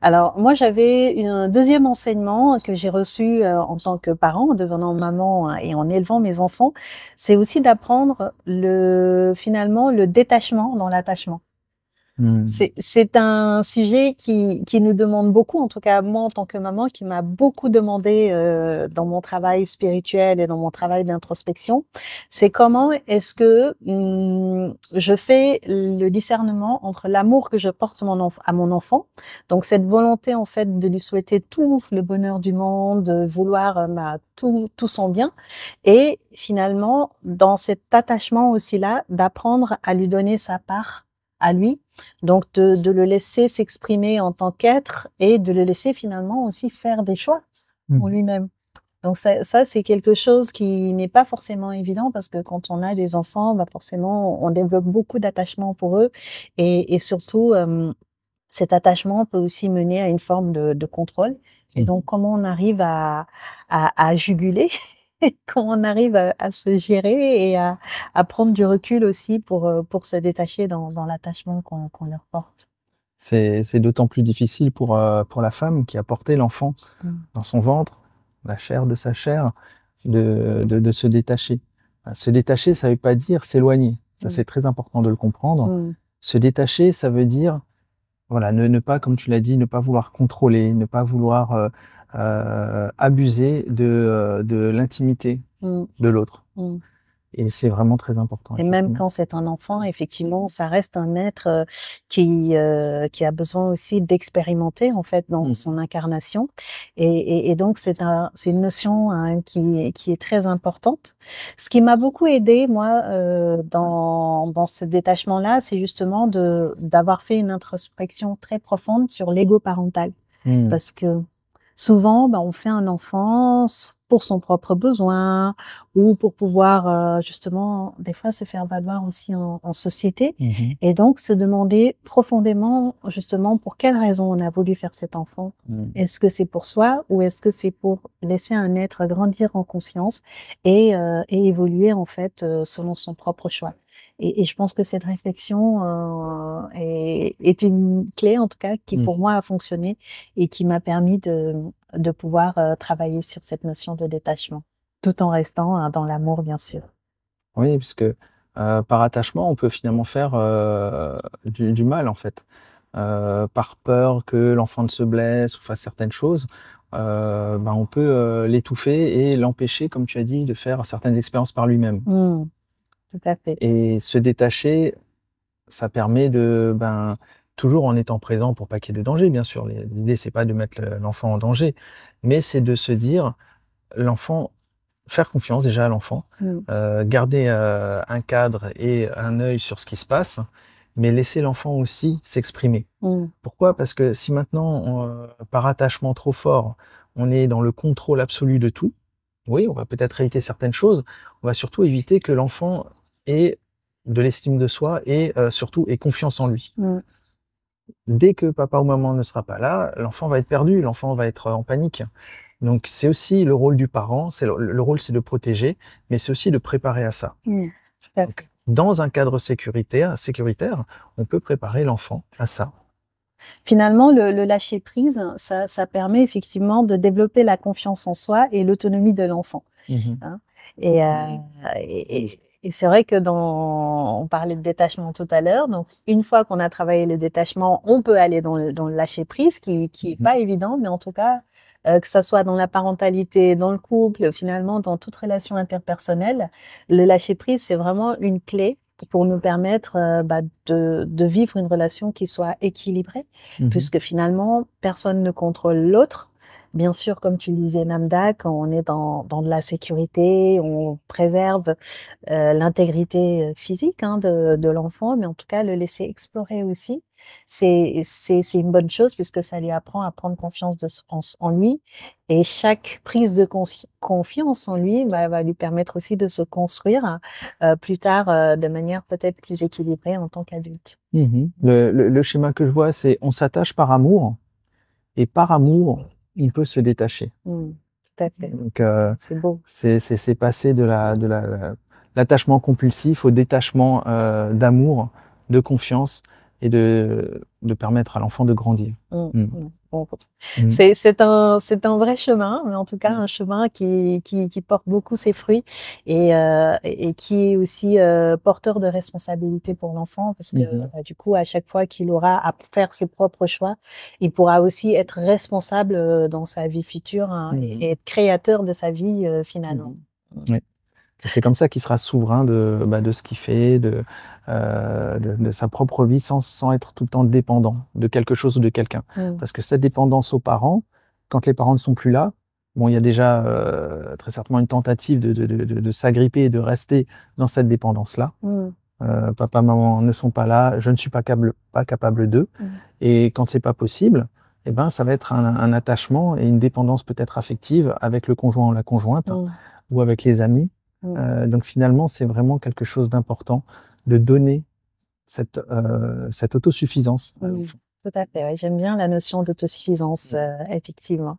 Alors moi, j'avais un deuxième enseignement que j'ai reçu, en tant que parent, en devenant maman, et en élevant mes enfants, c'est aussi d'apprendre finalement, le détachement dans l'attachement. Hmm. C'est un sujet qui nous demande beaucoup, en tout cas moi en tant que maman, qui m'a beaucoup demandé dans mon travail spirituel et dans mon travail d'introspection. C'est comment est-ce que je fais le discernement entre l'amour que je porte à mon enfant, donc cette volonté en fait de lui souhaiter tout le bonheur du monde, de vouloir tout son bien, et finalement dans cet attachement aussi là, d'apprendre à lui donner sa part à lui, donc de le laisser s'exprimer en tant qu'être et de le laisser finalement aussi faire des choix pour Hmm. lui-même. Donc ça c'est quelque chose qui n'est pas forcément évident parce que quand on a des enfants, bah forcément on développe beaucoup d'attachement pour eux, et surtout, cet attachement peut aussi mener à une forme de contrôle, et Mhm. donc comment on arrive à juguler, comment on arrive à se gérer et à prendre du recul aussi pour se détacher dans l'attachement qu'on leur porte. C'est d'autant plus difficile pour la femme qui a porté l'enfant Mmh. dans son ventre, la chair de sa chair, de se détacher. Se détacher, ça veut pas dire s'éloigner. Ça, Mmh. c'est très important de le comprendre. Mmh. Se détacher, ça veut dire, voilà, ne pas, comme tu l'as dit, ne pas vouloir contrôler, ne pas vouloir abuser de l'intimité Mmh. de l'autre. Mmh. Et c'est vraiment très important, Et même effectivement. quand c'est un enfant, effectivement, ça reste un être, qui a besoin aussi d'expérimenter, en fait, dans Mhm. son incarnation, et donc c'est une notion, hein, qui est très importante. Ce qui m'a beaucoup aidée, moi, dans ce détachement-là, c'est justement d'avoir fait une introspection très profonde sur l'ego parental. Mhm. Parce que souvent, bah, on fait un enfant pour son propre besoin, ou pour pouvoir, justement, des fois, se faire valoir aussi en société, Mhm. et donc se demander profondément, justement, pour quelle raison on a voulu faire cet enfant. Mhm. Est-ce que c'est pour soi, ou est-ce que c'est pour laisser un être grandir en conscience et évoluer, en fait, selon son propre choix? Et je pense que cette réflexion, est une clé, en tout cas, qui Mhm. pour moi a fonctionné et qui m'a permis de pouvoir, travailler sur cette notion de détachement, tout en restant, dans l'amour, bien sûr. Oui, puisque par attachement, on peut finalement faire du mal, en fait. Par peur que l'enfant ne se blesse ou fasse certaines choses, ben, on peut l'étouffer et l'empêcher, comme tu as dit, de faire certaines expériences par lui-même. Mmh, tout à fait. Et se détacher, ça permet de, ben, toujours en étant présent pour pas qu'il y ait de danger, bien sûr. L'idée, c'est pas de mettre l'enfant en danger, mais c'est de se dire, l'enfant, faire confiance déjà à l'enfant, Mmh, garder un cadre et un œil sur ce qui se passe, mais laisser l'enfant aussi s'exprimer. mmh, Pourquoi? Parce que si maintenant, par attachement trop fort, on est dans le contrôle absolu de tout, oui, on va peut-être éviter certaines choses, on va surtout éviter que l'enfant ait de l'estime de soi et surtout ait confiance en lui. mmh. Dès que papa ou maman ne sera pas là, l'enfant va être perdu, l'enfant va être en panique. Donc c'est aussi le rôle du parent, c'est le rôle c'est de protéger, mais c'est aussi de préparer à ça. Mmh, tout à Donc fait. dans un cadre sécuritaire, on peut préparer l'enfant à ça. Finalement, le lâcher prise, ça permet effectivement de développer la confiance en soi et l'autonomie de l'enfant, Mmh. hein, et et c'est vrai que on parlait de détachement tout à l'heure, donc une fois qu'on a travaillé le détachement, on peut aller dans le lâcher prise qui est Mmh. pas évident, mais en tout cas, que ça soit dans la parentalité, dans le couple, finalement dans toute relation interpersonnelle, le lâcher prise, c'est vraiment une clé pour nous permettre, bah, de vivre une relation qui soit équilibrée, Mmh. puisque finalement personne ne contrôle l'autre. Bien sûr, comme tu le disais, Namda, quand on est dans de la sécurité, on préserve, l'intégrité, physique, hein, de l'enfant, mais en tout cas le laisser explorer aussi, c'est une bonne chose puisque ça lui apprend à prendre confiance en lui, et chaque prise de confiance en lui, bah, va lui permettre aussi de se construire, plus tard, de manière peut-être plus équilibrée en tant qu'adulte. Mmh. Le schéma que je vois, c'est on s'attache par amour et par amour, on peut se détacher. Mmh, tout à fait, Donc c'est beau. c'est passer de l'attachement compulsif au détachement, d'amour, de confiance et de permettre à l'enfant de grandir. Mm. Bon, Mm. c'est un vrai chemin, mais en tout cas un chemin qui porte beaucoup ses fruits et qui est aussi porteur de responsabilité pour l'enfant parce que Mhm. du coup, à chaque fois qu'il aura à faire ses propres choix, il pourra aussi être responsable dans sa vie future, hein, et être créateur de sa vie finalement. Oui. Et c'est comme ça qu'il sera souverain de ce qu'il fait, de sa propre vie, sans être tout le temps dépendant de quelque chose ou de quelqu'un. Parce que cette dépendance aux parents, quand les parents ne sont plus là, bon, il y a déjà très certainement une tentative de s'agripper et de rester dans cette dépendance-là. Papa, maman ne sont pas là, je ne suis pas capable d'eux. Et quand c'est pas possible, eh ben, ça va être un attachement et une dépendance peut-être affective avec le conjoint ou la conjointe ou avec les amis. Donc finalement, c'est vraiment quelque chose d'important de donner cette autosuffisance à l'enfant. Tout à fait, ouais. J'aime bien la notion d'autosuffisance, effectivement.